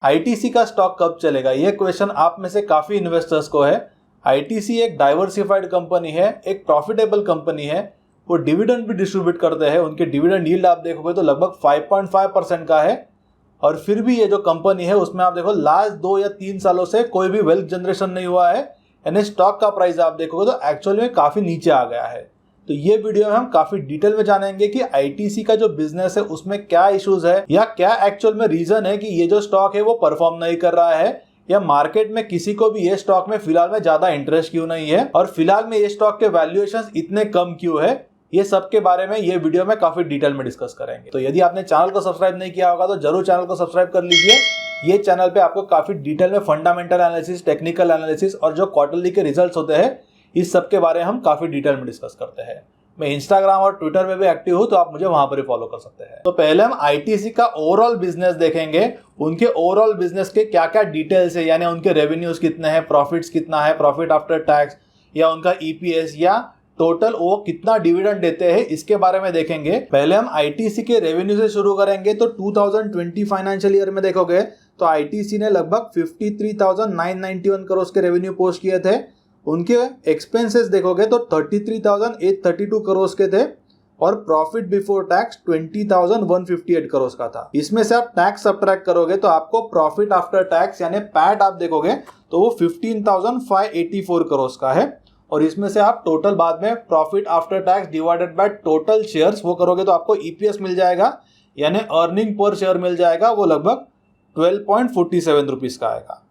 ITC का stock कब चलेगा, ये क्वेश्चन आप में से काफी इन्वेस्टर्स को है। आईटीसी एक डाइवर्सिफाइड कंपनी है, एक प्रॉफिटेबल कंपनी है। वो डिविडेंड भी डिस्ट्रीब्यूट करते हैं। उनके डिविडेंड यील्ड आप देखोगे तो लगभग 5.5% का है। और फिर भी ये जो कंपनी है उसमें आप देखो लास्ट 2 या 3 सालों से कोई भी वेल्थ जनरेशन नहीं हुआ है। यानी स्टॉक का प्राइस आप देखोगे तो एक्चुअल में काफी नीचे आ गया है। तो ये वीडियो में हम काफी डिटेल में जानेंगे कि आईटीसी का जो बिजनेस है उसमें क्या इश्यूज है, या क्या एक्चुअल में रीजन है कि ये जो स्टॉक है वो परफॉर्म नहीं कर रहा है, या मार्केट में किसी को भी ये स्टॉक में फिलहाल में ज्यादा इंटरेस्ट क्यों नहीं है, और फिलहाल में ये स्टॉक के वैल्यूएशंस इतने कम क्यों है। ये सब के बारे में ये वीडियो में काफी डिटेल में डिस्कस करेंगे। तो यदि आपने चैनल को सब्सक्राइब नहीं किया होगा तो जरूर चैनल को सब्सक्राइब कर लीजिए। ये चैनल पे आपको काफी डिटेल में फंडामेंटल एनालिसिस, टेक्निकल एनालिसिस और जो क्वार्टरली के रिजल्ट्स होते हैं इस सब के बारे में हम काफी डिटेल में डिस्कस करते हैं। मैं इंस्टाग्राम और ट्विटर में भी एक्टिव हूं, तो आप मुझे वहां पर ही फॉलो कर सकते हैं। तो पहले हम आईटीसी का ओवरऑल बिजनेस देखेंगे। उनके ओवरऑल बिजनेस के क्या क्या डिटेल्स है, यानी उनके रेवेन्यूज कितने हैं, प्रॉफिट्स कितना है, प्रॉफिट आफ्टर टैक्स, या उनका ईपीएस, या टोटल वो कितना डिविडेंड देते हैं, इसके बारे में देखेंगे। पहले हम आईटीसी के रेवेन्यू से शुरू करेंगे। तो 2020 फाइनेंशियल ईयर में देखोगे तो आईटीसी ने लगभग 53,991 करोड़ के रेवेन्यू पोस्ट किए थे। उनके एक्सपेंसेस देखोगे तो 33,832 करोड़ के थे, और प्रॉफिट बिफोर टैक्स 20,158 करोड़ का था। इसमें से आप टैक्स सब्ट्रैक्ट करोगे तो आपको प्रॉफिट आफ्टर टैक्स यानी पैट आप देखोगे तो वो 15,584 करोड़ का है। और इसमें से आप टोटल बाद में profit after tax divided by total shares वो करोगे तो आपको ईपीएस मिल जाएगा, यानी अर्निंग पर शेयर मिल जाएगा, वो लगभग 12.47 रुपीज का आएगा।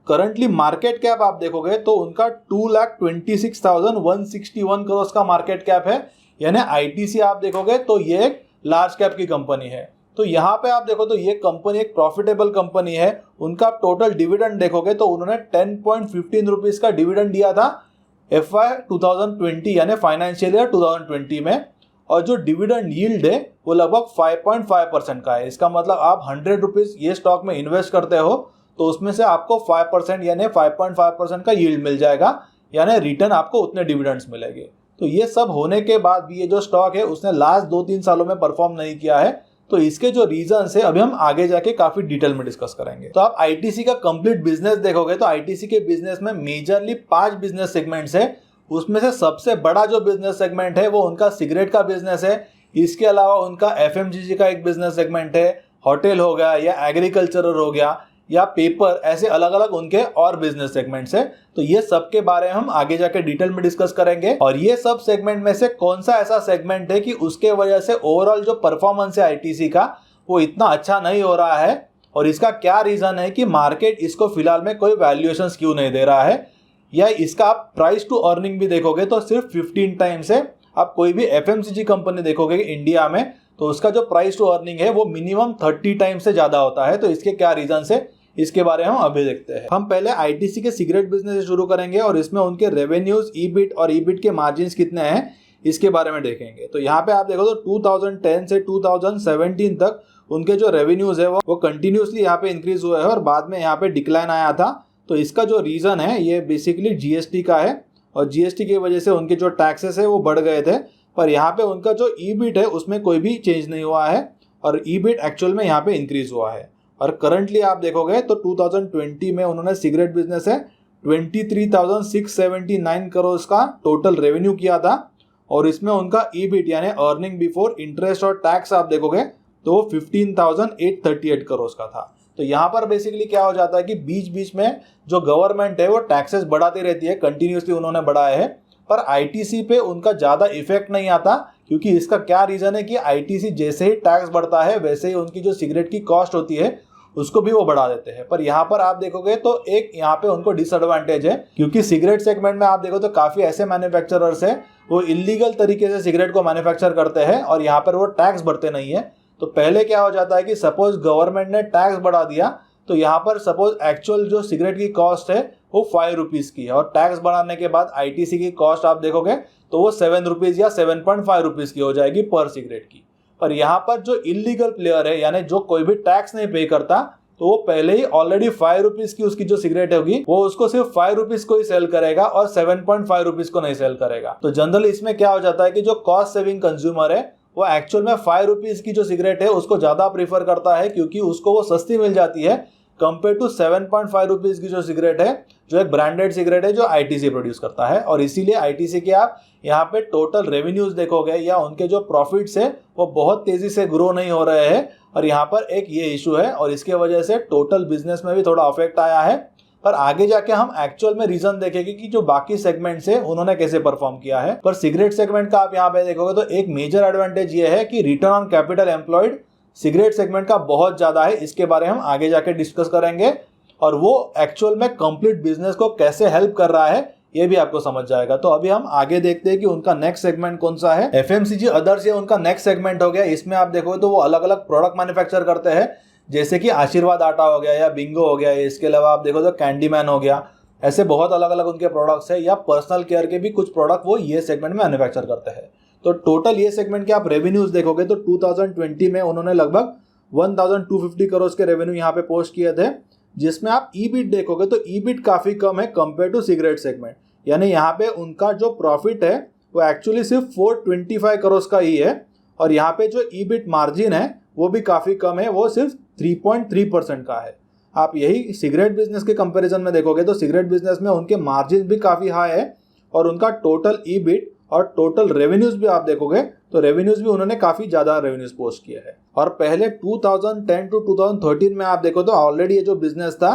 करंटली मार्केट कैप आप देखोगे तो उनका 2,26,161 करोड़ का मार्केट कैप है। यानी आईटीसी आप देखोगे तो ये एक लार्ज कैप की कंपनी है। तो यहाँ पे आप देखो तो ये कंपनी एक प्रॉफिटेबल कंपनी है। उनका टोटल डिविडेंड देखोगे तो उन्होंने 10.15 रुपीज का डिविडेंड दिया था FY 2020 यानी फाइनेंशियल ईयर 2020 में, और जो डिविडेंड यील्ड है वो लगभग 5.5% का है। इसका मतलब आप 100 रुपीज ये स्टॉक में इन्वेस्ट करते हो तो उसमें से आपको 5% यानी 5.5% का यील्ड मिल जाएगा, यानी रिटर्न आपको उतने डिविडेंड्स मिलेंगे। तो ये सब होने के बाद भी ये जो स्टॉक है उसने लास्ट 2-3 सालों में परफॉर्म नहीं किया है। तो इसके जो रीजंस है अभी हम आगे जाके काफी डिटेल में डिस्कस करेंगे। तो आप आईटीसी का कंप्लीट बिजनेस देखोगे तो आईटीसी के बिजनेस में मेजरली 5 बिजनेस सेगमेंट्स है। उसमें से सबसे बड़ा जो बिजनेस सेगमेंट है वो उनका सिगरेट का बिजनेस है। इसके अलावा उनका एफएमजीजी का एक बिजनेस सेगमेंट है, होटल हो गया, या एग्रीकल्चरल हो गया, या पेपर, ऐसे अलग अलग उनके और बिजनेस सेगमेंट्स है। तो ये सब के बारे में हम आगे जाके डिटेल में डिस्कस करेंगे। और ये सब सेगमेंट में से कौन सा ऐसा सेगमेंट है कि उसके वजह से ओवरऑल जो परफॉर्मेंस है आईटीसी का वो इतना अच्छा नहीं हो रहा है, और इसका क्या रीजन है कि मार्केट इसको फिलहाल में कोई वैल्यूएशन क्यों नहीं दे रहा है, या इसका आप प्राइस टू अर्निंग भी देखोगे तो सिर्फ 15 टाइम्स है। आप कोई भी एफएमसीजी कंपनी देखोगे इंडिया में तो उसका जो प्राइस टू अर्निंग है वो मिनिमम 30 टाइम्स से ज्यादा होता है। तो इसके क्या रीजन है इसके बारे में हम अभी देखते हैं। हम पहले आईटीसी के सिगरेट बिजनेस से शुरू करेंगे और इसमें उनके रेवेन्यूज, ईबिट और ईबिट के मार्जिन्स कितने हैं इसके बारे में देखेंगे। तो यहाँ पे आप देखो तो 2010 से 2017 तक उनके जो रेवेन्यूज है वो कंटिन्यूसली यहाँ पे इंक्रीज हुए हैं, और बाद में यहाँ पे डिक्लाइन आया था। तो इसका जो रीजन है ये बेसिकली जीएसटी का है, और जीएसटी की वजह से उनके जो टैक्सेस है वो बढ़ गए थे। पर यहाँ पे उनका जो ईबिट है उसमें कोई भी चेंज नहीं हुआ है, और ईबिट एक्चुअल में यहाँ पे इंक्रीज हुआ है। और करंटली आप देखोगे तो 2020 में उन्होंने सिगरेट बिजनेस है 23,679 करोड़ का टोटल रेवेन्यू किया था, और इसमें उनका ईबिट यानी अर्निंग बिफोर इंटरेस्ट और टैक्स आप देखोगे तो 15,838 करोड़ का था। तो यहाँ पर बेसिकली क्या हो जाता है कि बीच बीच में जो गवर्नमेंट है वो टैक्सेस बढ़ाती रहती है, कंटिन्यूसली उन्होंने बढ़ाए हैं, पर आईटीसी पे उनका ज्यादा इफेक्ट नहीं आता। क्योंकि इसका क्या रीजन है कि आईटीसी जैसे ही टैक्स बढ़ता है वैसे ही उनकी जो सिगरेट की कॉस्ट होती है उसको भी वो बढ़ा देते हैं। पर यहाँ पर आप देखोगे तो एक यहाँ पे उनको डिसएडवांटेज है, क्योंकि सिगरेट सेगमेंट में आप देखो तो काफी ऐसे मैन्युफैक्चरर्स है वो इलीगल तरीके से सिगरेट को मैन्युफैक्चर करते हैं, और यहाँ पर वो टैक्स भरते नहीं है। तो पहले क्या हो जाता है कि सपोज गवर्नमेंट ने टैक्स बढ़ा दिया तो यहाँ पर सपोज एक्चुअल जो सिगरेट की कॉस्ट है वो 5 रुपीज की है, और टैक्स बढ़ाने के बाद आईटीसी की कॉस्ट आप देखोगे तो वो 7 रुपीज या 7.5 रुपीज की हो जाएगी पर सिगरेट की। पर यहाँ पर जो इलीगल प्लेयर है यानी जो कोई भी टैक्स नहीं पे करता तो वो पहले ही ऑलरेडी 5 रुपीज की उसकी जो सिगरेट होगी वो उसको सिर्फ 5 रुपीज को ही सेल करेगा और 7.5 रुपीज को नहीं सेल करेगा। तो जनरली इसमें क्या हो जाता है कि जो कॉस्ट सेविंग कंज्यूमर है वो एक्चुअल में 5 रुपीज की जो सिगरेट है उसको ज्यादा प्रीफर करता है, क्योंकि उसको वो सस्ती मिल जाती है। कंपेयर टू 7.5 रुपीज की जो सिगरेट है, जो एक ब्रांडेड सिगरेट है जो आईटीसी प्रोड्यूस करता है। और इसीलिए आईटीसी के आप यहाँ पे टोटल रेवेन्यूज देखोगे या उनके जो प्रॉफिट्स है वो बहुत तेजी से ग्रो नहीं हो रहे हैं, और यहाँ पर एक ये इशू है, और इसके वजह से टोटल बिजनेस में भी थोड़ा अफेक्ट आया है। पर आगे जाके हम एक्चुअल में रीजन देखेंगे कि जो बाकी सेगमेंट्स है उन्होंने कैसे परफॉर्म किया है। पर सिगरेट सेगमेंट का आप यहाँ पे देखोगे तो एक मेजर एडवांटेज ये है कि return on capital employed cigarette segment का बहुत ज्यादा है। इसके बारे में हम आगे जाके डिस्कस करेंगे, और वो एक्चुअल में कंप्लीट बिजनेस को कैसे हेल्प कर रहा है ये भी आपको समझ जाएगा। तो अभी हम आगे देखते हैं कि उनका नेक्स्ट सेगमेंट कौन सा है। एफएमसीजी अदर्स ये उनका नेक्स्ट सेगमेंट हो गया। इसमें आप देखोगे तो वो अलग अलग प्रोडक्ट मैन्युफैक्चर करते हैं, जैसे कि आशीर्वाद आटा हो गया या बिंगो हो गया। इसके अलावा आप देखो तो कैंडीमैन हो गया। ऐसे बहुत अलग अलग उनके प्रोडक्ट्स है, या पर्सनल केयर के भी कुछ प्रोडक्ट वो ये सेगमेंट में मैन्युफैक्चर करते हैं। तो टोटल ये सेगमेंट के आप रेवेन्यूज देखोगे तो 2020 में उन्होंने लगभग 1250 करोड़ के रेवेन्यू यहाँ पे पोस्ट किए थे, जिसमें आप ईबिट देखोगे तो ईबिट काफी कम है कंपेयर टू सिगरेट सेगमेंट। यानी यहाँ पे उनका जो प्रॉफिट है वो एक्चुअली सिर्फ 425 करोड़ का ही है, और यहाँ पे जो ईबिट मार्जिन है वो भी काफी कम है, वो सिर्फ 3.3% का है। आप यही सिगरेट बिजनेस के कंपैरिजन में देखोगे तो सिगरेट बिजनेस में उनके मार्जिन भी काफी हाई है, और उनका टोटल ईबिट और टोटल रेवेन्यूज भी आप देखोगे तो रेवेन्यूज भी उन्होंने काफी ज्यादा रेवेन्यूज पोस्ट किए हैं। और पहले 2010 टू 2013 में आप देखो तो ऑलरेडी ये जो बिजनेस था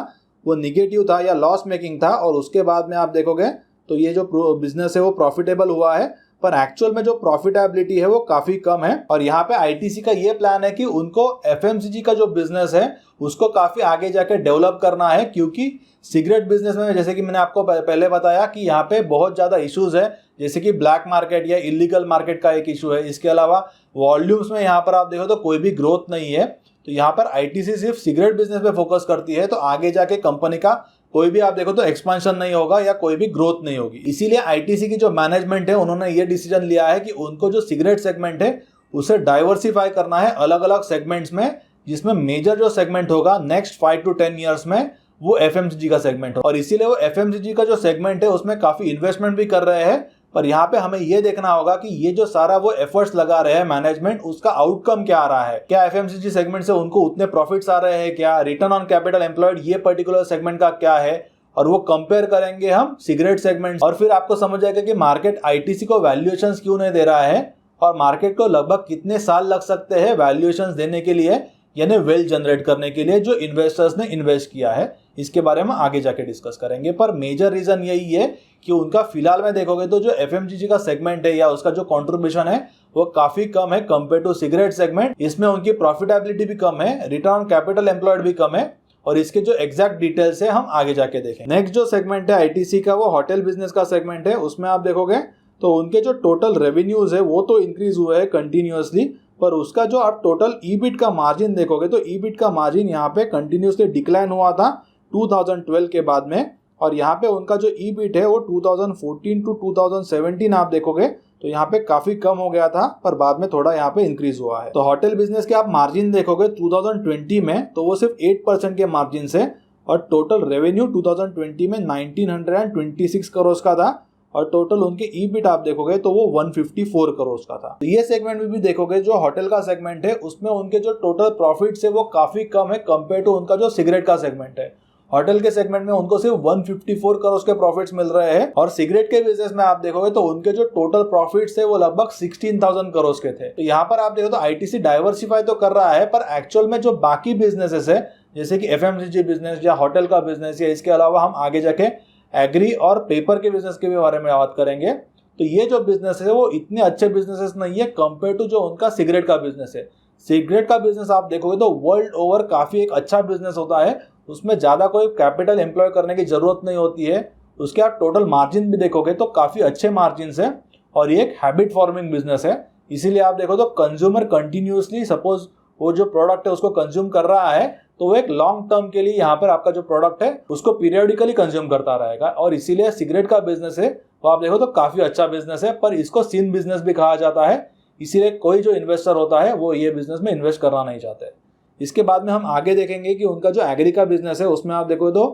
वो निगेटिव था या लॉस मेकिंग था, और उसके बाद में आप देखोगे तो ये जो बिजनेस है वो प्रॉफिटेबल हुआ है। पर एक्चुअल में जो प्रॉफिटेबिलिटी है वो काफी कम है। और यहाँ पे आईटीसी का ये प्लान है कि उनको एफएमसीजी का जो बिजनेस है उसको काफी आगे जाके डेवलप करना है, क्योंकि सिगरेट बिजनेस में जैसे कि मैंने आपको पहले बताया कि यहाँ पे बहुत ज्यादा इश्यूज है, जैसे कि ब्लैक मार्केट या इलीगल मार्केट का एक इशू है। इसके अलावा वॉल्यूम्स में यहाँ पर आप देखो तो कोई भी ग्रोथ नहीं है। तो यहाँ पर आईटीसी सिर्फ सिगरेट बिजनेस पे फोकस करती है, तो आगे जाके कंपनी का कोई भी आप देखो तो एक्सपेंशन नहीं होगा या कोई भी ग्रोथ नहीं होगी। इसीलिए आईटीसी की जो मैनेजमेंट है उन्होंने ये डिसीजन लिया है कि उनको जो सिगरेट सेगमेंट है उसे डाइवर्सिफाई करना है अलग अलग सेगमेंट्स में, जिसमें मेजर जो सेगमेंट होगा नेक्स्ट 5 to 10 ईयर्स में वो एफएमसीजी का सेगमेंट हो। और इसीलिए वो एफएमसीजी का जो सेगमेंट है उसमें काफी इन्वेस्टमेंट भी कर रहे हैं। पर यहाँ पे हमें ये देखना होगा कि ये जो सारा वो एफर्ट्स लगा रहे हैं मैनेजमेंट, उसका आउटकम क्या आ रहा है। क्या एफएमसीजी सेगमेंट से उनको उतने प्रॉफिट्स आ रहे हैं, क्या रिटर्न ऑन कैपिटल एम्प्लॉयड ये पर्टिकुलर सेगमेंट का क्या है, और वो कंपेयर करेंगे हम सिगरेट सेगमेंट। और फिर आपको समझ जाएगा कि मार्केट आईटीसी को वैल्यूएशंस क्यों नहीं दे रहा है, और मार्केट को लगभग कितने साल लग सकते हैं वैल्यूएशंस देने के लिए, यानी वेल्थ जनरेट करने के लिए जो इन्वेस्टर्स ने इन्वेस्ट किया है। इसके बारे में आगे जाके डिस्कस करेंगे। पर मेजर रीजन यही है कि उनका फिलहाल में देखोगे तो जो एफएमसीजी का सेगमेंट है या उसका जो कंट्रीब्यूशन है वो काफी कम है कंपेयर टू सिगरेट सेगमेंट। इसमें उनकी प्रॉफिटेबिलिटी भी कम है, रिटर्न ऑन कैपिटल एम्प्लॉयड भी कम है, और इसके जो एग्जैक्ट डिटेल्स है हम आगे जाके देखें। नेक्स्ट जो सेगमेंट है आईटीसी का वो होटल बिजनेस का सेगमेंट है। उसमें आप देखोगे तो उनके जो टोटल रेवेन्यूज है वो तो इंक्रीज हुए है कंटिन्यूअसली, पर उसका जो आप टोटल ईबिट का मार्जिन देखोगे तो ईबिट का मार्जिन यहाँ पे कंटिन्यूअसली डिक्लाइन हुआ था 2012 के बाद में। और यहाँ पे उनका जो ईबिट है वो 2014 टू 2017 आप देखोगे तो यहाँ पे काफी कम हो गया था, पर बाद में थोड़ा यहाँ पे इंक्रीज हुआ है। तो होटल बिजनेस के आप मार्जिन देखोगे 2020 में तो वो सिर्फ 8% के मार्जिन से, और टोटल रेवेन्यू 2020 में 1926 करोड़ का था, और टोटल उनके ईबिट आप देखोगे तो वो 154 करोड़ का था। तो ये सेगमेंट में भी देखोगे जो होटल का सेगमेंट है उसमें उनके जो टोटल प्रॉफिट्स है वो काफी कम है कंपेयर टू उनका जो सिगरेट का सेगमेंट है। होटल के सेगमेंट में उनको सिर्फ 154 करोड़ के प्रॉफिट्स मिल रहे हैं, और सिगरेट के बिजनेस में आप देखोगे तो उनके जो टोटल प्रॉफिट्स है वो लगभग 16,000 करोड़ के थे। तो यहाँ पर आप देखो तो आईटीसी डाइवर्सिफाई तो कर रहा है, पर एक्चुअल में जो बाकी बिजनेसेस है जैसे कि एफएमसीजी बिजनेस या होटल का बिजनेस, या इसके अलावा हम आगे जाके एग्री और पेपर के बिजनेस के भी बारे में बात करेंगे, तो ये जो बिजनेस है वो इतने अच्छे बिजनेसेस नहीं है कंपेयर टू जो उनका सिगरेट का बिजनेस है। सिगरेट का बिजनेस आप देखोगे तो वर्ल्ड ओवर काफी एक अच्छा बिजनेस होता है, उसमें ज्यादा कोई कैपिटल एम्प्लॉय करने की जरूरत नहीं होती है। उसके आप टोटल मार्जिन भी देखोगे तो काफी अच्छे मार्जिन है, और ये एक हैबिट फॉर्मिंग बिजनेस है। इसीलिए आप देखो तो कंज्यूमर कंटिन्यूअसली सपोज वो जो प्रोडक्ट है उसको कंज्यूम कर रहा है, तो वो एक लॉन्ग टर्म के लिए यहाँ पर आपका जो प्रोडक्ट है उसको पीरियडिकली कंज्यूम करता रहेगा। और इसीलिए सिगरेट का बिजनेस है वो आप देखो तो काफी अच्छा बिजनेस है, पर इसको सिन बिजनेस भी कहा जाता है। इसीलिए कोई जो इन्वेस्टर होता है वो ये बिजनेस में इन्वेस्ट करना नहीं चाहते। इसके बाद में हम आगे देखेंगे कि उनका जो एग्री का बिजनेस है उसमें आप देखो तो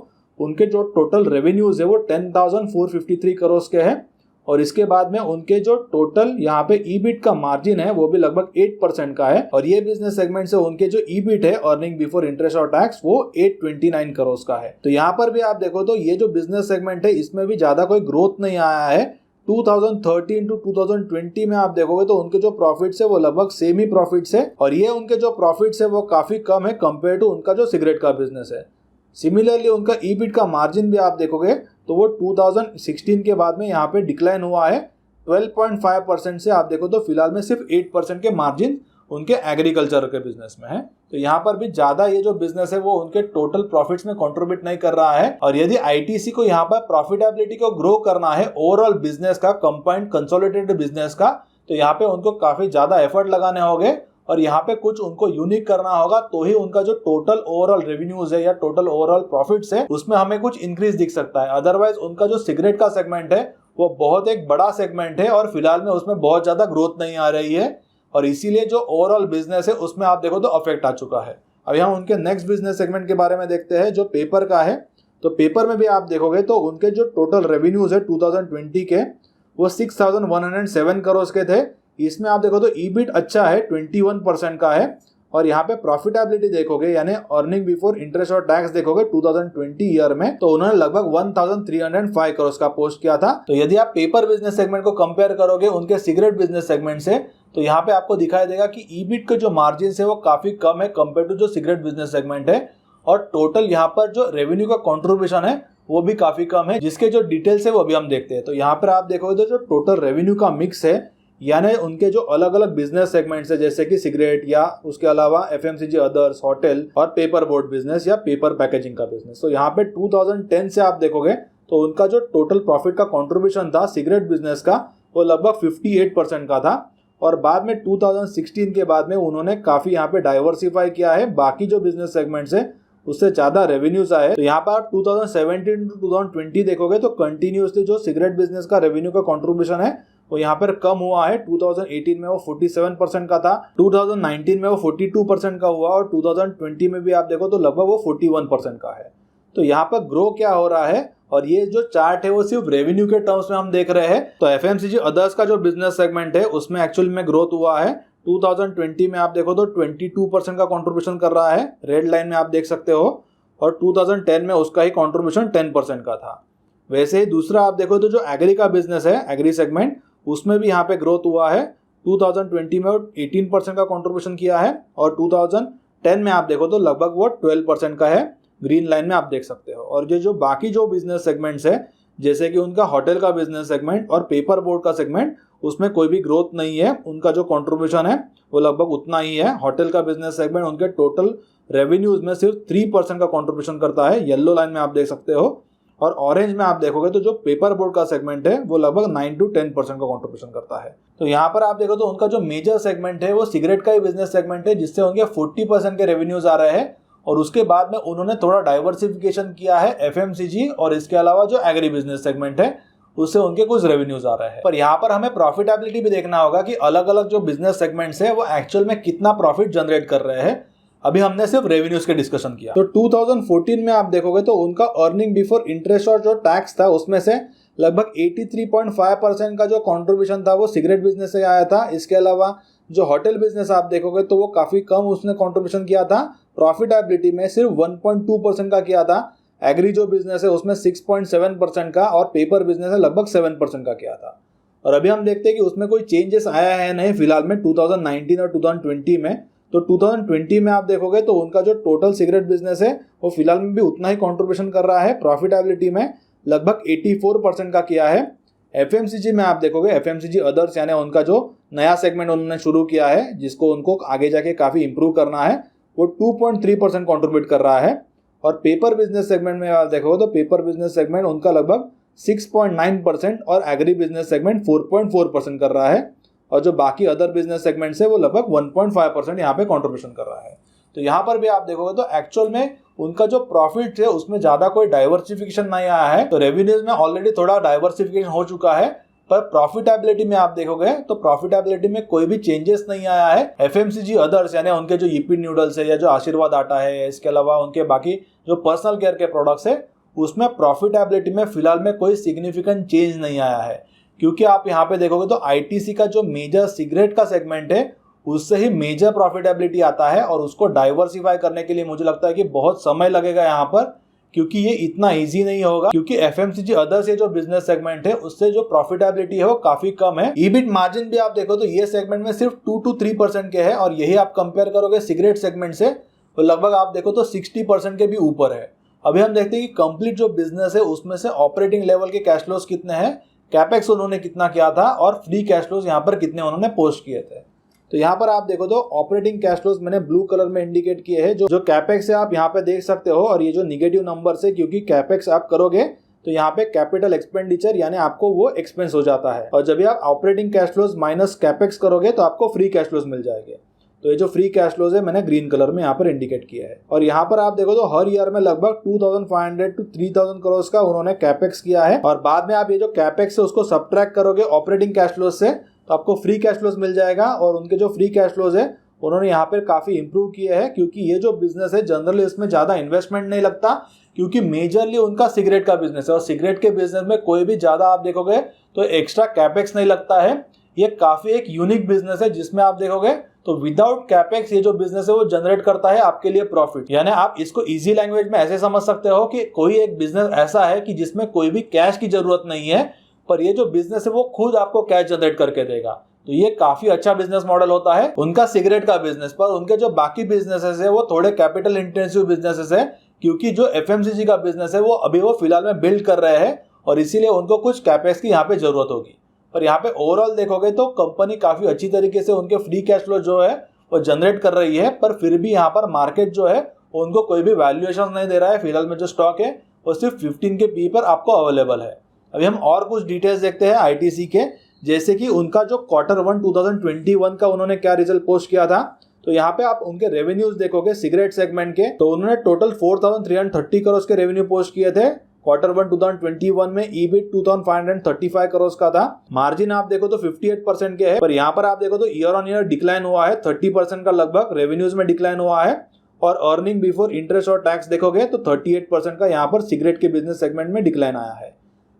उनके जो टोटल रेवेन्यूज है वो 10,453 करोड़ के हैं, और इसके बाद में उनके जो टोटल यहाँ पे ईबिट का मार्जिन है वो भी लगभग 8% का है। और ये बिजनेस सेगमेंट से उनके जो ईबिट है, अर्निंग बिफोर इंटरेस्ट और टैक्स, वो 829 करोड़ का है। तो यहाँ पर भी आप देखो तो ये जो बिजनेस सेगमेंट है इसमें भी ज्यादा कोई ग्रोथ नहीं आया है। 2013 टू 2020 में आप देखोगे तो उनके जो प्रॉफिट्स है वो लगभग सेम ही प्रॉफिट्स है, और ये उनके जो प्रॉफिट्स है वो काफी कम है कंपेयर टू उनका जो सिगरेट का बिजनेस है। सिमिलरली उनका ईबिट का मार्जिन भी आप देखोगे तो वो 2016 के बाद में यहाँ पे डिक्लाइन हुआ है 12.5% से। आप देखो तो फिलहाल में सिर्फ 8% के मार्जिन उनके एग्रीकल्चर के बिजनेस में है। तो यहाँ पर भी ज्यादा ये जो बिजनेस है वो उनके टोटल प्रॉफिट्स में कंट्रीब्यूट नहीं कर रहा है। और यदि आईटीसी को यहाँ पर प्रॉफिटेबिलिटी को ग्रो करना है ओवरऑल बिजनेस का, कंबाइंड कंसोलिडेटेड बिजनेस का, तो यहाँ पे उनको काफी ज्यादा एफर्ट लगाने होंगे और यहाँ पे कुछ उनको यूनिक करना होगा, तो ही उनका जो टोटल ओवरऑल रेवेन्यूज है या टोटल ओवरऑल प्रॉफिट्स है उसमें हमें कुछ इंक्रीज दिख सकता है। अदरवाइज उनका जो सिगरेट का सेगमेंट है वो बहुत एक बड़ा सेगमेंट है और फिलहाल में उसमें बहुत ज्यादा ग्रोथ नहीं आ रही है, और इसीलिए जो ओवरऑल बिजनेस है उसमें आप देखो तो अफेक्ट आ चुका है। अब यहाँ उनके नेक्स्ट बिजनेस सेगमेंट के बारे में देखते हैं जो पेपर का है। तो पेपर में भी आप देखोगे तो उनके जो टोटल रेवेन्यूज है 2020 के वो 6107 करोड़ के थे। इसमें आप देखो तो ईबिट अच्छा है, 21% का है। और यहाँ पे प्रॉफिटेबिलिटी देखोगे यानी अर्निंग बिफोर इंटरेस्ट और टैक्स देखोगे 2020 ईयर में तो उन्होंने लगभग 1305 करोड़ का पोस्ट किया था। तो यदि आप पेपर बिजनेस सेगमेंट को कंपेयर करोगे उनके सिगरेट बिजनेस सेगमेंट से तो यहाँ पे आपको दिखाई देगा कि ईबिट के जो मार्जिन है वो काफी कम है कंपेयर टू जो सिगरेट बिजनेस सेगमेंट है, और टोटल यहाँ पर जो रेवेन्यू का कॉन्ट्रीब्यूशन है वो भी काफी कम है, जिसके जो डिटेल्स है वो अभी हम देखते हैं। तो यहाँ पर आप देखोगे तो जो टोटल रेवेन्यू का मिक्स है यानी उनके जो अलग अलग बिजनेस सेगमेंट्स है जैसे कि सिगरेट या उसके अलावा एफएमसीजी अदर्स, होटल और पेपर बोर्ड बिजनेस या पेपर पैकेजिंग का बिजनेस, तो यहाँ पे 2010 से आप देखोगे तो उनका जो टोटल प्रॉफिट का कंट्रीब्यूशन था सिगरेट बिजनेस का वो लगभग 58% का था। और बाद में 2016 के बाद में उन्होंने काफी यहाँ पे डाइवर्सिफाई किया है, बाकी जो बिजनेस सेगमेंट्स है उससे ज्यादा रेवेन्यूज आए। तो यहाँ पर आप 2017 टू 2020 देखोगे तो कंटिन्यूसली जो सिगरेट बिजनेस का रेवेन्यू का कंट्रीब्यूशन है वो यहाँ पर कम हुआ है। 2018 में वो 47% का था, 2019 में वो 42% का हुआ, और 2020 में भी आप देखो तो लगभग वो 41% का है। तो यहाँ पर ग्रो क्या हो रहा है, और ये जो चार्ट है वो सिर्फ रेवेन्यू के टर्म्स में हम देख रहे हैं। तो एफएमसीजी अदर्स का जो बिजनेस सेगमेंट है उसमें एक्चुअल में ग्रोथ हुआ है। 2020 में आप देखो तो 22% का कंट्रीब्यूशन कर रहा है, रेड लाइन में आप देख सकते हो, और 2010 में उसका ही कंट्रीब्यूशन 10% का था। वैसे ही दूसरा आप देखो तो जो एग्री का बिजनेस है, एग्री सेगमेंट, उसमें भी यहाँ पे ग्रोथ हुआ है। 2020 में 18% का कंट्रीब्यूशन किया है, और 2010 में आप देखो तो लगभग वो 12% का है, ग्रीन लाइन में आप देख सकते हो। और जो बाकी जो बिजनेस सेगमेंट्स है जैसे कि उनका होटल का बिजनेस सेगमेंट और पेपर बोर्ड का सेगमेंट, उसमें कोई भी ग्रोथ नहीं है, उनका जो कंट्रीब्यूशन है वो लगभग उतना ही है। होटल का बिजनेस सेगमेंट उनके टोटल रेवेन्यूज में सिर्फ 3% का कंट्रीब्यूशन करता है, येलो लाइन में आप देख सकते हो। और ऑरेंज में आप देखोगे तो जो पेपर बोर्ड का सेगमेंट है वो लगभग 9 to 10% का कंट्रीब्यूशन करता है। तो यहाँ पर आप देखो तो उनका जो मेजर सेगमेंट है वो सिगरेट का ही बिजनेस सेगमेंट है, जिससे उनके 40% के रेवेन्यूज आ रहे हैं। और उसके बाद में उन्होंने थोड़ा डाइवर्सिफिकेशन किया है एफएमसीजी और इसके अलावा जो एग्री बिजनेस सेगमेंट है उससे उनके कुछ रेवेन्यूज आ रहे हैं। पर यहाँ पर हमें प्रॉफिटेबिलिटी भी देखना होगा कि अलग अलग जो बिजनेस सेगमेंट्स है वो एक्चुअल में कितना प्रॉफिट जनरेट कर रहे हैं। अभी हमने सिर्फ रेवेन्यूज के डिस्कशन किया। तो 2014 में आप देखोगे तो उनका अर्निंग बिफोर इंटरेस्ट और जो टैक्स था उसमें से लगभग 83.5% का जो कंट्रीब्यूशन था वो सिगरेट बिजनेस से आया था। इसके अलावा जो होटल बिजनेस आप देखोगे तो वो काफी कम उसने कंट्रीब्यूशन किया था, प्रॉफिटेबिलिटी में सिर्फ 1.2% का किया था। एग्री जो बिजनेस है उसमें 6.7% का, और पेपर बिजनेस है लगभग 7% का किया था। और अभी हम देखते हैं कि उसमें कोई चेंजेस आया है नहीं फिलहाल में 2019 और 2020 में। तो 2020 में आप देखोगे तो उनका जो टोटल सिगरेट बिजनेस है वो फिलहाल में भी उतना ही कंट्रीब्यूशन कर रहा है, प्रॉफिटेबिलिटी में लगभग 84% का किया है। एफएमसीजी में आप देखोगे, एफएमसीजी अदर्स यानी उनका जो नया सेगमेंट उन्होंने शुरू किया है जिसको उनको आगे जाके काफी इंप्रूव करना है, वो 2.3% कंट्रीब्यूट कर रहा है। और पेपर बिजनेस सेगमेंट में आप देखोगे तो पेपर बिजनेस सेगमेंट उनका लगभग 6.9% और एग्री बिजनेस सेगमेंट 4.4% कर रहा है। और जो बाकी अदर बिजनेस सेगमेंट्स है वो लगभग 1.5% यहाँ पे कंट्रीब्यूशन कर रहा है। तो यहाँ पर भी आप देखोगे तो एक्चुअल में उनका जो प्रॉफिट है उसमें ज्यादा कोई डाइवर्सिफिकेशन नहीं आया है। तो रेवेन्यूज में ऑलरेडी थोड़ा डाइवर्सिफिकेशन हो चुका है, पर प्रॉफिटेबिलिटी में आप देखोगे तो प्रॉफिटेबिलिटी में कोई भी चेंजेस नहीं आया है। एफएमसीजी अदर्स यानी उनके जो ईपी नूडल्स है या जो आशीर्वाद आटा है, इसके अलावा उनके बाकी जो पर्सनल केयर के प्रोडक्ट्स है उसमें प्रॉफिटेबिलिटी में फिलहाल में कोई सिग्निफिकेंट चेंज नहीं आया है। क्योंकि आप यहाँ पे देखोगे तो आईटीसी का जो मेजर सिगरेट का सेगमेंट है उससे ही मेजर प्रॉफिटेबिलिटी आता है, और उसको डाइवर्सिफाई करने के लिए मुझे लगता है कि बहुत समय लगेगा यहाँ पर, क्योंकि ये इतना इजी नहीं होगा, क्योंकि एफएमसीजी अदर्स ये जो बिजनेस सेगमेंट है उससे जो प्रॉफिटेबिलिटी है वो काफी कम है। ईबिट मार्जिन भी आप देखो तो ये सेगमेंट में सिर्फ 2 to 3% के है, और यही आप कंपेयर करोगे सिगरेट सेगमेंट से तो लगभग आप देखो तो 60% के भी ऊपर है। अभी हम देखते हैं कि कंप्लीट जो बिजनेस है उसमें से ऑपरेटिंग लेवल के कैश फ्लोज कितने हैं, कैपेक्स उन्होंने कितना किया था, और फ्री कैश फ्लोज यहाँ पर कितने उन्होंने पोस्ट किए थे। तो यहाँ पर आप देखो तो ऑपरेटिंग कैश फ्लोज मैंने ब्लू कलर में इंडिकेट किए हैं, जो कैपेक्स है आप यहाँ पे देख सकते हो, और ये जो निगेटिव नंबर है क्योंकि कैपेक्स आप करोगे तो यहाँ पे कैपिटल एक्सपेंडिचर यानी आपको वो एक्सपेंस हो जाता है, और जब आप operating cash flows minus capex करोगे तो आपको फ्री कैश फ्लोज मिल जाएंगे। तो ये जो फ्री कैश फ्लोज है मैंने ग्रीन कलर में यहाँ पर इंडिकेट किया है। और यहाँ पर आप देखो तो हर ईयर में लगभग 2500 to 3000 करोड़ का उन्होंने कैपेक्स किया है, और बाद में आप ये जो कैपेक्स है उसको सब्ट्रैक्ट करोगे ऑपरेटिंग कैश फ्लोज से तो आपको फ्री कैश फ्लोज मिल जाएगा। और उनके जो फ्री कैश फ्लोज है उन्होंने यहाँ पर काफी इंप्रूव किए हैं, क्योंकि ये जो बिजनेस है जनरली इसमें ज्यादा इन्वेस्टमेंट नहीं लगता, क्योंकि मेजरली उनका सिगरेट का बिजनेस है, और सिगरेट के बिजनेस में कोई भी ज्यादा आप देखोगे तो एक्स्ट्रा कैपेक्स नहीं लगता है। ये काफी एक यूनिक बिजनेस है जिसमें आप देखोगे तो विदाउट कैपेक्स ये जो बिजनेस है वो जनरेट करता है आपके लिए प्रॉफिट। यानी आप इसको इजी लैंग्वेज में ऐसे समझ सकते हो कि कोई एक बिजनेस ऐसा है कि जिसमें कोई भी कैश की जरूरत नहीं है, पर ये जो बिजनेस है वो खुद आपको कैश जनरेट करके देगा। तो ये काफी अच्छा बिजनेस मॉडल होता है उनका सिगरेट का बिजनेस। पर उनके जो बाकी बिजनेसेस है वो थोड़े कैपिटल इंटेंसिव बिजनेसेस है, क्योंकि जो एफएमसीजी का बिजनेस है वो अभी वो फिलहाल में बिल्ड कर रहे हैं, और इसीलिए उनको कुछ कैपेक्स की यहाँ पे जरूरत होगी। पर यहाँ पे ओवरऑल देखोगे तो कंपनी काफी अच्छी तरीके से उनके फ्री कैश फ्लो जो है वो जनरेट कर रही है, पर फिर भी यहाँ पर मार्केट जो है उनको कोई भी वैल्यूएशन नहीं दे रहा है। फिलहाल में जो स्टॉक है वो सिर्फ 15 के पी पर आपको अवेलेबल है। अभी हम और कुछ डिटेल्स देखते हैं आईटीसी के, जैसे कि उनका जो Q1 2021 का उन्होंने क्या रिजल्ट पोस्ट किया था। तो यहाँ पे आप उनके रेवेन्यूज देखोगे सिगरेट सेगमेंट के, तो उन्होंने टोटल 4330 करोड़ के रेवेन्यू पोस्ट किए थे। Q1 2021 में ईबिट 2535 करोड़ का था। मार्जिन आप देखो तो 58% के है, पर यहाँ पर आप देखो तो ईयर ऑन ईयर डिक्लाइन हुआ है, 30% का लगभग रेवेन्यूज में डिक्लाइन हुआ है। और अर्निंग बिफोर इंटरेस्ट और टैक्स देखोगे तो 38% का यहाँ पर सिगरेट के बिजनेस सेगमेंट में डिक्लाइन आया है।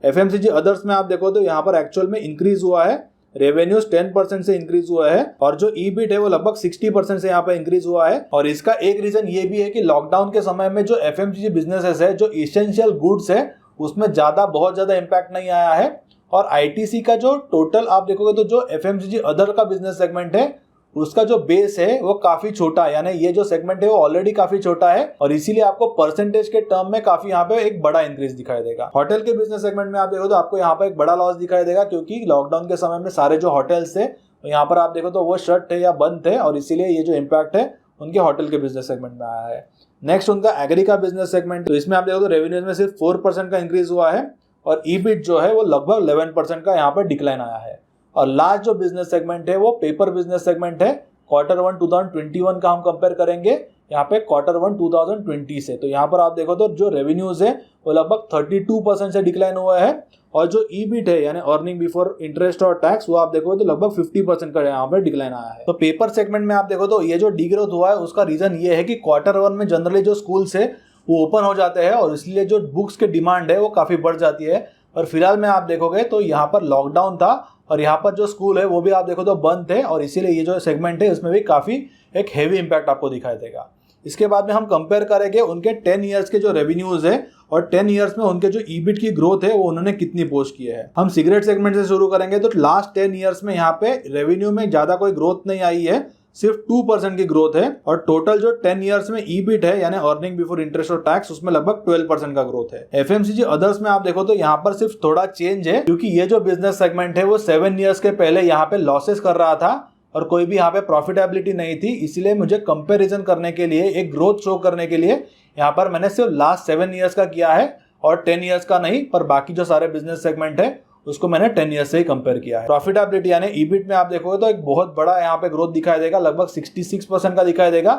एफएमसीजी अदर्स में आप देखो तो यहाँ पर एक्चुअल में इंक्रीज हुआ है, रेवेन्यूज 10% से इंक्रीज हुआ है, और जो ईबिट है वो लगभग 60% से यहाँ पे इंक्रीज हुआ है। और इसका एक रीजन ये भी है कि लॉकडाउन के समय में जो एफएमसीजी बिजनेसेस है, जो इसेंशियल गुड्स है, उसमें बहुत ज्यादा इम्पैक्ट नहीं आया है। और आईटीसी का जो टोटल आप देखोगे तो जो एफएमसीजी अदर का बिजनेस सेगमेंट है उसका जो बेस है वो काफी छोटा है, यानी ये जो सेगमेंट है वो ऑलरेडी काफी छोटा है, और इसीलिए आपको परसेंटेज के टर्म में काफी यहाँ पे एक बड़ा इंक्रीज दिखाई देगा। होटल के बिजनेस सेगमेंट में आप देखो तो आपको यहाँ पे एक बड़ा लॉस दिखाई देगा, क्योंकि लॉकडाउन के समय में सारे जो होटल्स थे यहाँ पर आप देखो तो वो शट थे या बंद थे, और इसीलिए ये जो इम्पैक्ट है उनके होटल के बिजनेस सेगमेंट में आया है। नेक्स्ट उनका एग्री का बिजनेस सेगमेंट, तो इसमें आप देखो तो रेवेन्यूज में सिर्फ 4% का इंक्रीज हुआ है, और ईबिट जो है वो लगभग 11% का यहाँ पर डिक्लाइन आया है। और लास्ट जो बिजनेस सेगमेंट है वो पेपर बिजनेस सेगमेंट है। Q1 2021 का हम कंपेयर करेंगे यहाँ पे Q1 2020 से, तो यहाँ पर आप देखो तो जो रेवेन्यूज है वो लगभग 32% से डिक्लाइन हुआ है, और जो ईबिट है यानी अर्निंग बिफोर इंटरेस्ट और टैक्स वो आप देखो तो लगभग 50% का यहाँ पर डिक्लाइन आया है। तो पेपर सेगमेंट में आप देखो तो ये जो डिग्रोथ हुआ है उसका रीजन ये है कि Q1 में जनरली जो स्कूल्स है वो ओपन हो जाते हैं, और इसलिए जो बुक्स की डिमांड है वो काफी बढ़ जाती है। और फिलहाल में आप देखोगे तो यहाँ पर लॉकडाउन था, और यहाँ पर जो स्कूल है वो भी आप देखो तो बंद थे, और इसीलिए ये जो सेगमेंट है उसमें भी काफी एक हेवी इंपैक्ट आपको दिखाई देगा। इसके बाद में हम कंपेयर करेंगे उनके 10 इयर्स के जो रेवेन्यूज है और 10 इयर्स में उनके जो ईबिट की ग्रोथ है वो उन्होंने कितनी पोस्ट की है। हम सिगरेट सेगमेंट से शुरू करेंगे, तो लास्ट 10 इयर्स में यहाँ पे रेवेन्यू में ज्यादा कोई ग्रोथ नहीं आई है, सिर्फ 2% की ग्रोथ है, और टोटल जो 10 इयर्स में ईबिट है यानी अर्निंग बिफोर इंटरेस्ट और टैक्स उसमें लगभग 12% का ग्रोथ है। एफएमसीजी अदर्स में आप देखो तो यहाँ पर सिर्फ थोड़ा चेंज है, क्योंकि ये जो बिजनेस सेगमेंट है वो 7 इयर्स के पहले यहाँ पे लॉसेस कर रहा था और कोई भी यहाँ पे प्रॉफिटेबिलिटी नहीं थी, इसलिए मुझे कंपैरिजन करने के लिए एक ग्रोथ शो करने के लिए यहाँ पर मैंने सिर्फ लास्ट 7 इयर्स का किया है और 10 इयर्स का नहीं, पर बाकी जो सारे बिजनेस सेगमेंट है उसको मैंने 10 इयर्स से ही कंपेयर किया है। प्रॉफिटेबिलिटी यानी ईबिट में आप देखोगे तो एक बहुत बड़ा यहाँ पे ग्रोथ दिखाई देगा, लगभग 66% का दिखाई देगा,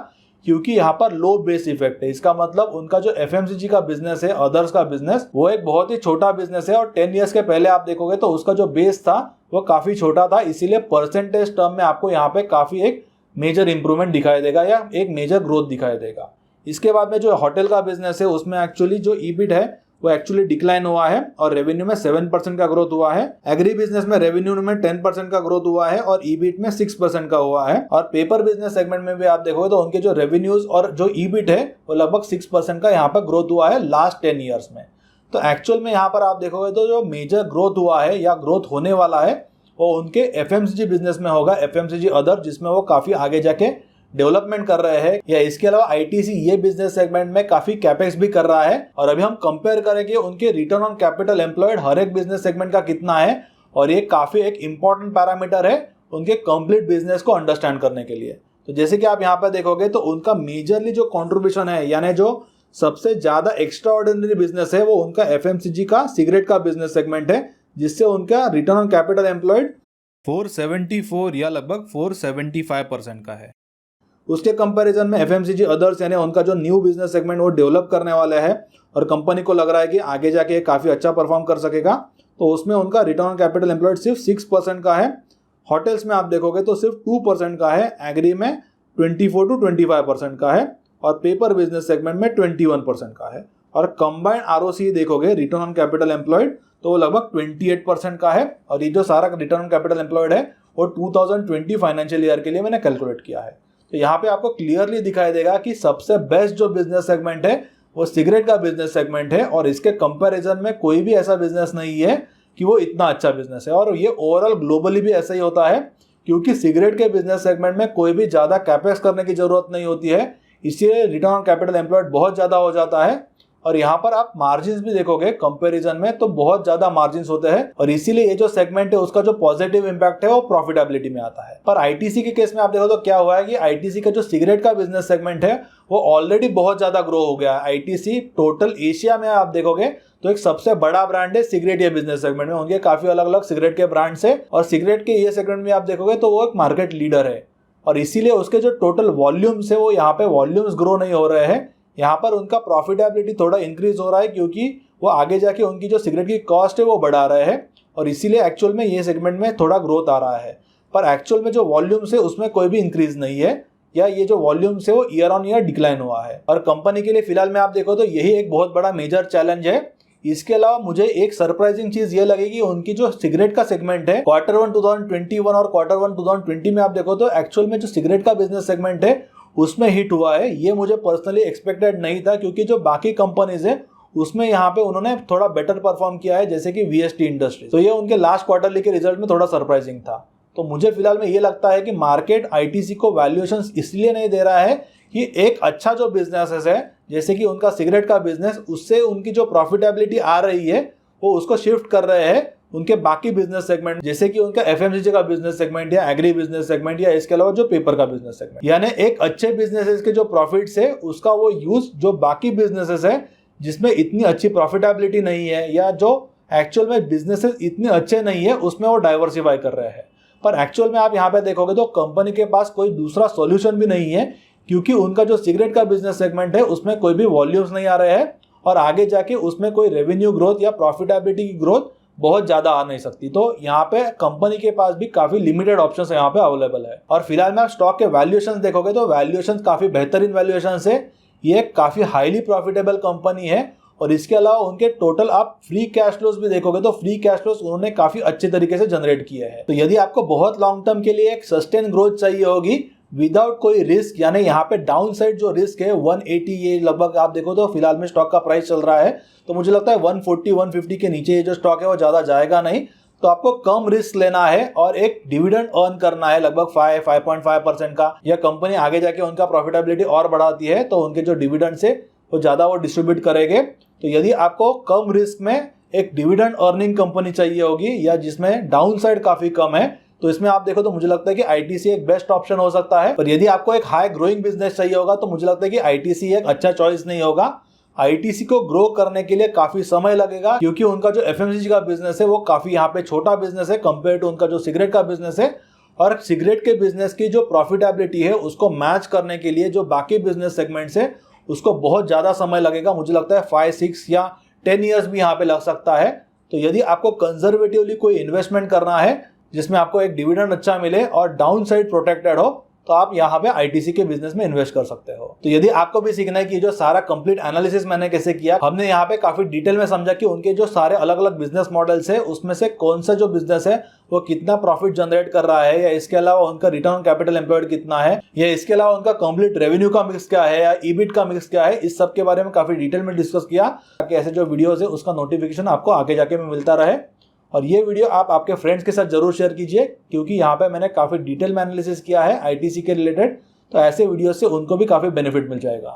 क्योंकि यहाँ पर लो बेस इफेक्ट है। इसका मतलब उनका जो एफएमसीजी का बिजनेस है, अदर्स का बिजनेस, वो एक बहुत ही छोटा बिजनेस है और 10 इयर्स के पहले आप देखोगे तो उसका जो बेस था वो काफी छोटा था, इसीलिए परसेंटेज टर्म में आपको यहाँ पे काफी एक मेजर इंप्रूवमेंट दिखाई देगा या एक मेजर ग्रोथ दिखाई देगा। इसके बाद में जो होटल का बिजनेस है उसमें एक्चुअली जो ईबिट है वो एक्चुअली डिक्लाइन हुआ है और रेवेन्यू में 7% का ग्रोथ हुआ है। एग्री बिजनेस में रेवेन्यू में 10% का ग्रोथ हुआ है और ईबिट में 6% का हुआ है। और पेपर बिजनेस सेगमेंट में भी आप देखोगे तो उनके जो रेवेन्यूज और जो ईबिट है वो लगभग 6% का यहाँ पर ग्रोथ हुआ है लास्ट 10 ईयर्स में। तो एक्चुअल में यहाँ पर आप देखोगे तो जो मेजर ग्रोथ हुआ है या ग्रोथ होने वाला है वो उनके एफएमसीजी बिजनेस में होगा, एफएमसीजी अदर, जिसमें वो काफी आगे जाके डेवलपमेंट कर रहे हैं। या इसके अलावा आईटीसी ये बिजनेस सेगमेंट में काफी कैपेक्स भी कर रहा है। और अभी हम कंपेयर करें कि उनके रिटर्न ऑन कैपिटल एम्प्लॉयड हर एक बिजनेस सेगमेंट का कितना है, और ये काफी एक इंपॉर्टेंट पैरामीटर है उनके कंप्लीट बिजनेस को अंडरस्टैंड करने के लिए। तो जैसे कि आप यहाँ पर देखोगे तो उनका मेजरली जो कॉन्ट्रीब्यूशन है, यानी जो सबसे ज्यादा एक्स्ट्रा ऑर्डिनरी बिजनेस है, वो उनका एफएमसीजी का सिगरेट का बिजनेस सेगमेंट है, जिससे उनका रिटर्न ऑन कैपिटल एम्प्लॉयड 474 या लगभग 475% का है। उसके कंपैरिजन में एफएमसीजी अदर्स यानी उनका जो न्यू बिजनेस सेगमेंट वो डेवलप करने वाले हैं और कंपनी को लग रहा है कि आगे जाके काफ़ी अच्छा परफॉर्म कर सकेगा, तो उसमें उनका रिटर्न ऑन कैपिटल एम्प्लॉयड सिर्फ 6% का है। होटल्स में आप देखोगे तो सिर्फ 2% का है, एग्री में 24 to 25% का है और पेपर बिजनेस सेगमेंट में 21% का है। और कंबाइंड आरओसी देखोगे रिटर्न ऑन कैपिटल एम्प्लॉयड तो वो लगभग 28% का है। और ये जो सारा रिटर्न ऑन कैपिटल एम्प्लॉयड है वो 2020 फाइनेंशियल ईयर के लिए मैंने कैलकुलेट किया है। तो यहाँ पे आपको क्लियरली दिखाई देगा कि सबसे बेस्ट जो बिजनेस सेगमेंट है वो सिगरेट का बिजनेस सेगमेंट है, और इसके कंपैरिजन में कोई भी ऐसा बिजनेस नहीं है कि वो इतना अच्छा बिजनेस है। और ये ओवरऑल ग्लोबली भी ऐसा ही होता है, क्योंकि सिगरेट के बिजनेस सेगमेंट में कोई भी ज़्यादा कैपेक्स करने की जरूरत नहीं होती है, इसलिए रिटर्न ऑन कैपिटल एम्प्लॉयड बहुत ज़्यादा हो जाता है। और यहाँ पर आप मार्जिन भी देखोगे कंपैरिजन में तो बहुत ज्यादा मार्जिन होते हैं, और इसीलिए ये जो सेगमेंट है उसका जो पॉजिटिव इंपैक्ट है वो प्रॉफिटेबिलिटी में आता है। पर आईटीसी के केस में आप देखो तो क्या हुआ है कि आईटीसी का जो सिगरेट का बिजनेस सेगमेंट है वो ऑलरेडी बहुत ज्यादा ग्रो हो गया है। आईटीसी टोटल एशिया में आप देखोगे तो एक सबसे बड़ा ब्रांड है सिगरेट ये बिजनेस सेगमेंट में, उनके काफी अलग अलग सिगरेट के ब्रांड्स है, और सिगरेट के ये सेगमेंट में आप देखोगे तो वो एक मार्केट लीडर है। और इसीलिए उसके जो टोटल वॉल्यूम्स है वो यहाँ पे वॉल्यूम्स ग्रो नहीं हो रहे हैं, यहाँ पर उनका प्रॉफिटेबिलिटी थोड़ा इंक्रीज हो रहा है, क्योंकि वो आगे जाके उनकी जो सिगरेट की कॉस्ट है वो बढ़ा रहे हैं, और इसीलिए एक्चुअल में ये सेगमेंट में थोड़ा ग्रोथ आ रहा है। पर एक्चुअल में जो वॉल्यूम्स है उसमें कोई भी इंक्रीज नहीं है, या ये जो वॉल्यूम्स है वो ईयर ऑन ईयर डिक्लाइन हुआ है। और कंपनी के लिए फिलहाल में आप देखो तो यही एक बहुत बड़ा मेजर चैलेंज है। इसके अलावा मुझे एक सरप्राइजिंग चीज ये लगेगी, उनकी जो सिगरेट का सेगमेंट है Q1 2021 और Q1 2020 में आप देखो तो एक्चुअल में जो सिगरेट का बिजनेस सेगमेंट है उसमें हिट हुआ है। ये मुझे पर्सनली एक्सपेक्टेड नहीं था, क्योंकि जो बाकी कंपनीज है उसमें यहाँ पे उन्होंने थोड़ा बेटर परफॉर्म किया है, जैसे कि वीएसटी इंडस्ट्री। तो ये उनके लास्ट क्वार्टरली के रिजल्ट में थोड़ा सरप्राइजिंग था। तो मुझे फिलहाल में ये लगता है कि मार्केट आईटीसी को वैल्यूएशन इसलिए नहीं दे रहा है कि एक अच्छा जो बिजनेस है जैसे कि उनका सिगरेट का बिजनेस, उससे उनकी जो प्रॉफिटेबिलिटी आ रही है वो उसको शिफ्ट कर रहे हैं उनके बाकी बिजनेस सेगमेंट, जैसे कि उनका एफएमसीजी का बिजनेस सेगमेंट या एग्री बिजनेस सेगमेंट, या इसके अलावा जो पेपर का बिजनेस सेगमेंट। यानी एक अच्छे बिजनेसेस के जो प्रॉफिट्स है उसका वो यूज जो बाकी बिजनेसेस है जिसमें इतनी अच्छी प्रॉफिटेबिलिटी नहीं है, या जो एक्चुअल में बिजनेसेस इतने अच्छे नहीं है, उसमें वो डाइवर्सिफाई कर रहे हैं। पर एक्चुअल में आप यहाँ पे देखोगे तो कंपनी के पास कोई दूसरा सॉल्यूशन भी नहीं है, क्योंकि उनका जो सिगरेट का बिजनेस सेगमेंट है उसमें कोई भी वॉल्यूम्स नहीं आ रहे हैं, और आगे जाके उसमें कोई रेवेन्यू ग्रोथ या प्रॉफिटेबिलिटी की ग्रोथ बहुत ज्यादा आ नहीं सकती। तो यहाँ पे कंपनी के पास भी काफी लिमिटेड ऑप्शंस यहाँ पे अवेलेबल है। और फिलहाल में आप स्टॉक के वैल्यूएशंस देखोगे तो वैल्यूएशंस काफी बेहतरीन वैल्यूएशंस है, ये काफी हाईली प्रॉफिटेबल कंपनी है। और इसके अलावा उनके टोटल आप फ्री कैश फ्लोज भी देखोगे तो फ्री कैश फ्लोज उन्होंने काफी अच्छे तरीके से जनरेट किए हैं। तो यदि आपको बहुत लॉन्ग टर्म के लिए एक सस्टेन ग्रोथ चाहिए होगी विदाउट कोई रिस्क, यानी यहाँ पे डाउन साइड जो रिस्क है 180, ये लगभग आप देखो तो फिलहाल में स्टॉक का प्राइस चल रहा है, तो मुझे लगता है 140-150 के नीचे ये जो स्टॉक है वो ज्यादा जाएगा नहीं। तो आपको कम रिस्क लेना है और एक डिविडेंड अर्न करना है लगभग 5.5% का, या कंपनी आगे जाके उनका प्रॉफिटेबिलिटी और बढ़ाती है तो उनके जो डिविडेंड से वो ज्यादा वो डिस्ट्रीब्यूट करेंगे। तो यदि आपको कम रिस्क में एक डिविडेंड अर्निंग कंपनी चाहिए होगी या जिसमें डाउन साइड काफी कम है, तो इसमें आप देखो तो मुझे लगता है कि आईटीसी एक बेस्ट ऑप्शन हो सकता है। पर यदि आपको एक हाई ग्रोइंग बिजनेस चाहिए होगा तो मुझे लगता है कि आईटीसी एक अच्छा चॉइस नहीं होगा। आईटीसी को ग्रो करने के लिए काफी समय लगेगा, क्योंकि उनका जो एफएमसीजी का बिजनेस है वो काफी यहाँ पे छोटा बिजनेस है कंपेयर टू उनका जो सिगरेट का बिजनेस है। और सिगरेट के बिजनेस की जो प्रॉफिटेबिलिटी है उसको मैच करने के लिए जो बाकी बिजनेस सेगमेंट्स है उसको बहुत ज्यादा समय लगेगा। मुझे लगता है 5-6 या 10 ईयर्स भी यहाँ पे लग सकता है। तो यदि आपको कंजर्वेटिवली कोई इन्वेस्टमेंट करना है जिसमें आपको एक डिविडेंड अच्छा मिले और डाउन साइड प्रोटेक्टेड हो, तो आप यहाँ पे आईटीसी के बिजनेस में इन्वेस्ट कर सकते हो। तो यदि आपको भी सीखना है कि जो सारा कंप्लीट एनालिसिस मैंने कैसे किया, हमने यहाँ पे काफी डिटेल में समझा कि उनके जो सारे अलग अलग बिजनेस मॉडल्स है उसमें से कौन सा जो बिजनेस है वो कितना प्रॉफिट जनरेट कर रहा है, या इसके अलावा उनका रिटर्न ऑन कैपिटल एम्प्लॉयड कितना है, या इसके अलावा उनका कंप्लीट रेवेन्यू का मिक्स क्या है, या ईबिट का मिक्स क्या है, इस सब के बारे में काफी डिटेल में डिस्कस किया ताकि ऐसे जो वीडियोस है उसका नोटिफिकेशन आपको आगे जाके में मिलता रहे। और ये वीडियो आप आपके फ्रेंड्स के साथ जरूर शेयर कीजिए, क्योंकि यहाँ पे मैंने काफी डिटेल में एनालिसिस किया है आईटीसी के रिलेटेड, तो ऐसे वीडियो से उनको भी काफी बेनिफिट मिल जाएगा।